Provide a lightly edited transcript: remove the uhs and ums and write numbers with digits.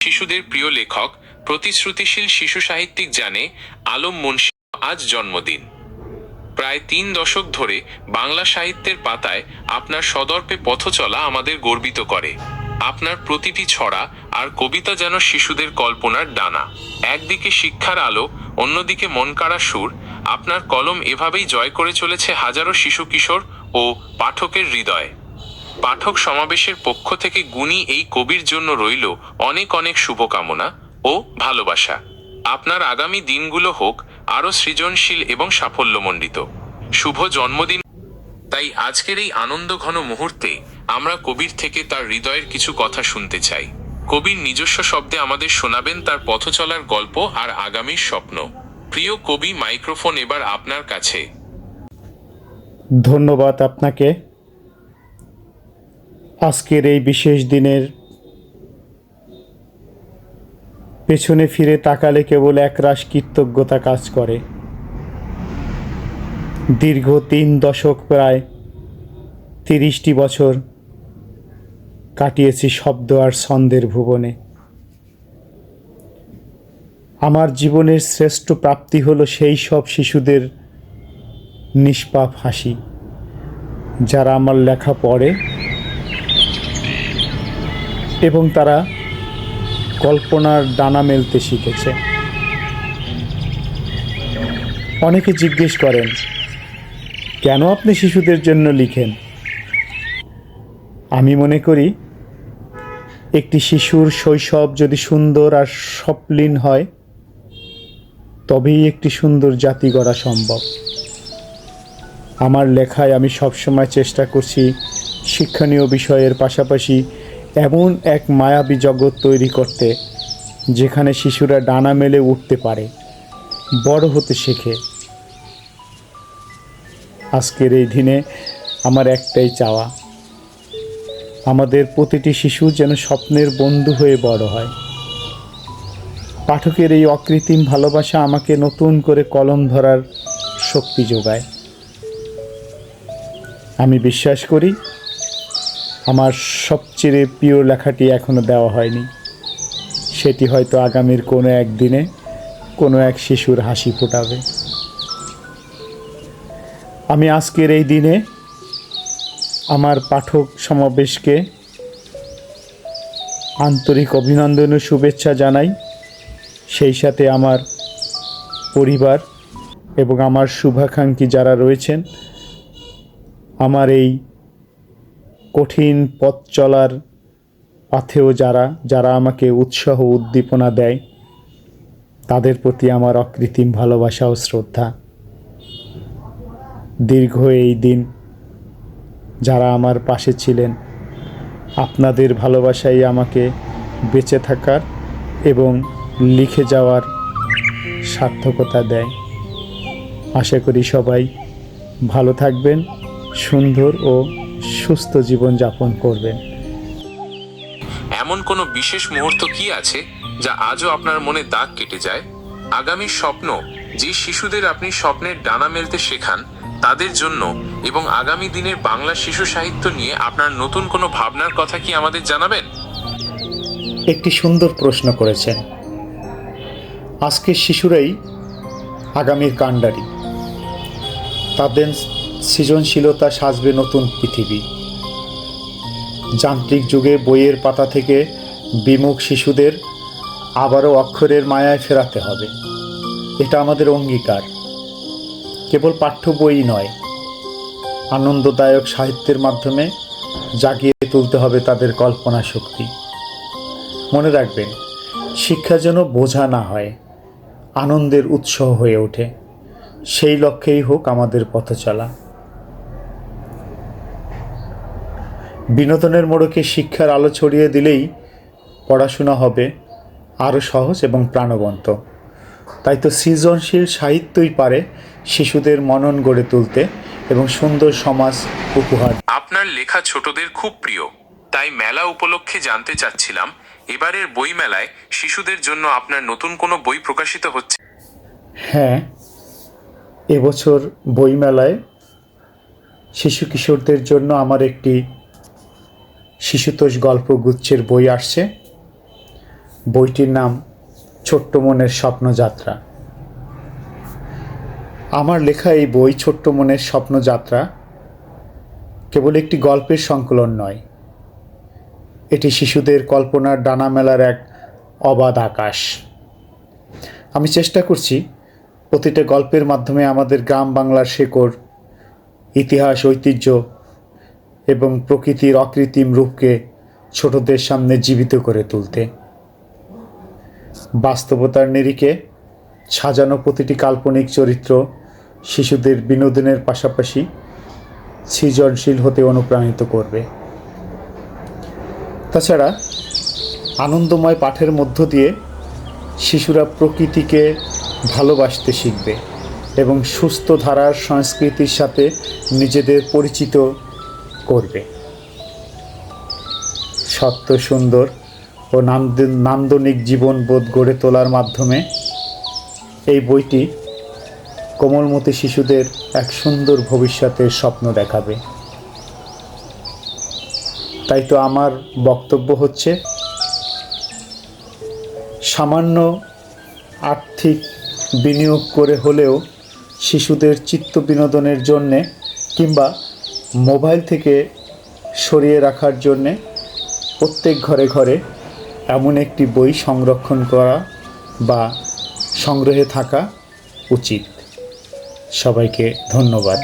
শিশুদের প্রিয় লেখক প্রতিশ্রুতিশীল শিশু সাহিত্যিক জানে আলম মুন্সি আজ জন্মদিন। প্রায় ৩ দশক ধরে বাংলা সাহিত্যের পাতায় আপনার সদর্পে পথ চলা আমাদের গর্বিত করে। আপনার প্রতিটি ছড়া আর কবিতা যেন শিশুদের কল্পনার ডানা। একদিকে শিক্ষার আলো, অন্যদিকে মন কাড়া সুর। আপনার কলম এভাবেই জয় করে চলেছে হাজারো শিশু কিশোর ও পাঠকের হৃদয়। পাঠক সমাবেশের পক্ষ থেকে গুণী এই কবির জন্য রইল অনেক অনেক শুভকামনা ও ভালোবাসা। আপনার আগামী দিনগুলো হোক আরও সৃজনশীল এবং সাফল্যমণ্ডিত। শুভ জন্মদিন। তাই আজকের এই আনন্দঘন মুহূর্তে আমরা কবির থেকে তার হৃদয়ের কিছু কথা শুনতে চাই। কবির নিজস্ব শব্দে আমাদের শোনাবেন তার পথ চলার গল্প আর আগামীর স্বপ্ন। প্রিয় কবি, মাইক্রোফোন এবার আপনার কাছে। ধন্যবাদ আপনাকে। আজকের এই বিশেষ দিনের পেছনে ফিরে তাকালে কেবল একরাশ কৃতজ্ঞতা কাজ করে। দীর্ঘ ৩ দশক, প্রায় ৩০টি বছর কাটিয়েছি শব্দ আর ছন্দের ভুবনে। আমার জীবনের শ্রেষ্ঠ প্রাপ্তি হলো সেই সব শিশুদের নিষ্পাপ হাসি, যারা আমার লেখা পড়ে এবং তারা কল্পনার ডানা মেলতে শিখেছে। অনেকে জিজ্ঞেস করেন, কেন আপনি শিশুদের জন্য লিখেন? আমি মনে করি, একটি শিশুর শৈশব যদি সুন্দর আর স্বপ্নলীন হয়, তবেই একটি সুন্দর জাতি গড়া সম্ভব। আমার লেখায় আমি সবসময় চেষ্টা করছি শিক্ষণীয় বিষয়ের পাশাপাশি এমন এক মায়াবী জগৎ তৈরি করতে, যেখানে শিশুরা ডানা মেলে উঠতে পারে, বড় হতে শেখে। আজকের এই দিনে আমার একটাই চাওয়া, আমাদের প্রতিটি শিশু যেন স্বপ্নের বন্ধু হয়ে বড় হয়। পাঠকের এই অকৃত্রিম ভালোবাসা আমাকে নতুন করে কলম ধরার শক্তি যোগায়। আমি বিশ্বাস করি, আমার সবচেয়ে প্রিয় লেখাটি এখনো দেওয়া হয়নি। সেটি হয়তো আগামীর কোনো একদিনে কোনো এক শিশুর হাসি ফোটাবে। আমি আজকের এই দিনে আমার পাঠক সমাবেশকে আন্তরিক অভিনন্দন ও শুভেচ্ছা জানাই। সেই সাথে আমার পরিবার এবং আমার শুভাকাঙ্ক্ষী যারা রয়েছেন, আমার এই কঠিন পথ চলার পথেও যারা আমাকে উৎসাহ উদ্দীপনা দেয়, তাদের প্রতি আমার অকৃত্রিম ভালোবাসা ও শ্রদ্ধা। দীর্ঘ এই দিন যারা আমার পাশে ছিলেন, আপনাদের ভালোবাসাই আমাকে বেঁচে থাকার এবং লিখে যাওয়ার সার্থকতা দেয়। আশা করি সবাই ভালো থাকবেন, সুন্দর ও সুস্থ জীবন যাপন করবেন। এমন কোনো বিশেষ মুহূর্ত কি আছে যা আজও আপনার মনে দাগ কেটে যায়? আগামীর স্বপ্ন, যে শিশুদের আপনি স্বপ্নের ডানা মেলতে শেখান, তাদের জন্য এবং আগামী দিনের বাংলা শিশু সাহিত্য নিয়ে আপনার নতুন কোনো ভাবনার কথা কি আমাদের জানাবেন? একটি সুন্দর প্রশ্ন করেছেন। আজকের শিশুরাই আগামীর কাণ্ডারি। তাদের সৃজনশীলতা সাজবে নতুন পৃথিবী। যান্ত্রিক যুগে বইয়ের পাতা থেকে বিমুখ শিশুদের আবারও অক্ষরের মায়ায় ফেরাতে হবে। এটা আমাদের অঙ্গীকার। কেবল পাঠ্য বই নয়, আনন্দদায়ক সাহিত্যের মাধ্যমে জাগিয়ে তুলতে হবে তাদের কল্পনা শক্তি। মনে রাখবেন, শিক্ষা যেন বোঝা না হয়, আনন্দের উৎস হয়ে ওঠে। সেই লক্ষ্যেই হোক আমাদের পথ চলা। বিনোদনের মোড়কে শিক্ষার আলো ছড়িয়ে দিলেই পড়াশোনা হবে আরও সহজ এবং প্রাণবন্ত। তাই তো সৃজনশীল সাহিত্যই পারে শিশুদের মনন গড়ে তুলতে এবং সুন্দর সমাজ উপহার। আপনার লেখা ছোটদের খুব প্রিয়, তাই মেলা উপলক্ষে জানতে চাচ্ছিলাম, এবারের বই মেলায় শিশুদের জন্য আপনার নতুন কোনো বই প্রকাশিত হচ্ছে? হ্যাঁ, এবছর বইমেলায় শিশু কিশোরদের জন্য আমার একটি শিশুতোষ গল্পগুচ্ছের বই আসছে। বইটির নাম ছোট্ট মনের স্বপ্নযাত্রা। আমার লেখা এই বই ছোট্ট মনের স্বপ্নযাত্রা কেবল একটি গল্পের সংকলন নয়, এটি শিশুদের কল্পনার ডানা মেলার এক অবাধ আকাশ। আমি চেষ্টা করছি প্রতিটা গল্পের মাধ্যমে আমাদের গ্রাম বাংলার শেকড়, ইতিহাস, ঐতিহ্য এবং প্রকৃতির অকৃত্রিম রূপকে ছোটদের সামনে জীবিত করে তুলতে। বাস্তবতার নিরিখে সাজানো প্রতিটি কাল্পনিক চরিত্র শিশুদের বিনোদনের পাশাপাশি সৃজনশীল হতে অনুপ্রাণিত করবে। তাছাড়া আনন্দময় পাঠের মধ্য দিয়ে শিশুরা প্রকৃতিকে ভালোবাসতে শিখবে এবং সুস্থ ধারার সংস্কৃতির সাথে নিজেদের পরিচিত করবে। সত্য, সুন্দর ও নান্দনিক জীবনবোধ গড়ে তোলার মাধ্যমে এই বইটি কোমলমতি শিশুদের এক সুন্দর ভবিষ্যতের স্বপ্ন দেখাবে। তাই তো আমার বক্তব্য হচ্ছে, সামান্য আর্থিক বিনিয়োগ করে হলেও শিশুদের চিত্ত বিনোদনের জন্যে কিংবা মোবাইল থেকে সরিয়ে রাখার জন্যে প্রত্যেক ঘরে ঘরে এমন একটি বই সংরক্ষণ করা বা সংগ্রহে থাকা উচিত। সবাইকে ধন্যবাদ।